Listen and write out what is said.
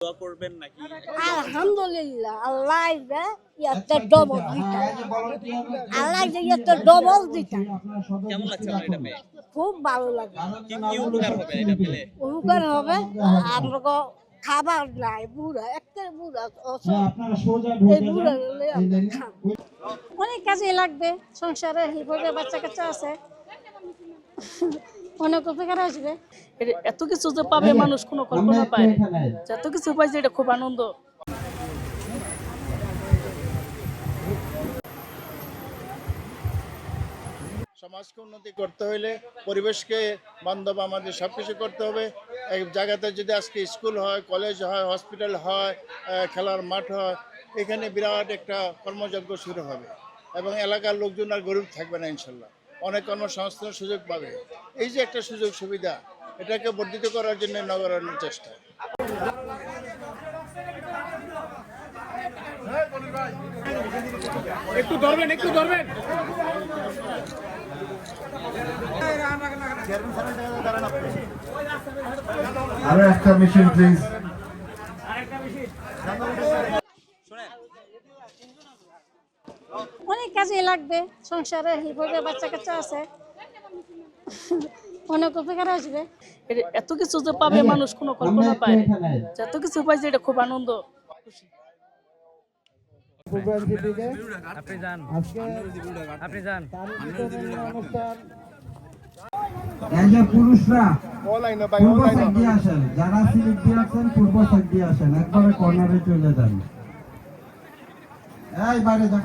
দোয়া করবেন নাকি? আলহামদুলিল্লাহ আল্লাহ ইয়াতে ডবল দিতা আল্লাহ যে ইয়াতে ডবল দিতা। কেমন লাগছে আপনার এটা পেয়ে? খুব ভালো লাগে। কি উপকার হবে এটা পেলে? উপকার হবে আমরা খাবার নাই বুড়া একটা বুড়া এই বুড়া অনেক কাজে লাগবে, সংসারে হেল্প হবে, বাচ্চা কাচ্চা আছে, অনেক উপকার আসবে। এত কিছু যে পাবে মানুষ কোনো কল্পনা পায় না, এত কিছু পাইছে এটা খুব আনন্দ। সমাজকে উন্নতি করতে হইলে পরিবেশকে বান্ধব আমাদের সব কিছু করতে হবে। এক জায়গাতে যদি আজকে স্কুল হয়, কলেজ হয়, হসপিটাল হয়, খেলার মাঠ হয়, এখানে বিরাট একটা কর্মযজ্ঞ শুরু হবে এবং এলাকার লোকজন আর গরিব থাকবে না ইনশাল্লাহ, অনেক কর্মসংস্থানের সুযোগ পাবে। এই যে একটা সুযোগ সুবিধা, এটাকে বর্ধিত করার জন্য নগরায়ণের চেষ্টা। একটু ধরবেন আরো একটা মিশন প্লিজ। অনেক কাজে লাগবে, সংসারে হেল্প হবে, বাচ্চা কাচ্চা আছে, অনেক উপকার আসবে। এত কিছু যে পাবে মানুষ কোনো কল্পনা পায় না, এত কিছু পাইছে এটা খুব আনন্দ। পুরুষরা পূর্ব সাইড দিয়ে আসেন, যারা সিট দিয়ে আছেন পূর্ব সাইড দিয়ে আসেন, একবারে কর্নারে চলে যান। এই বাইরে যান।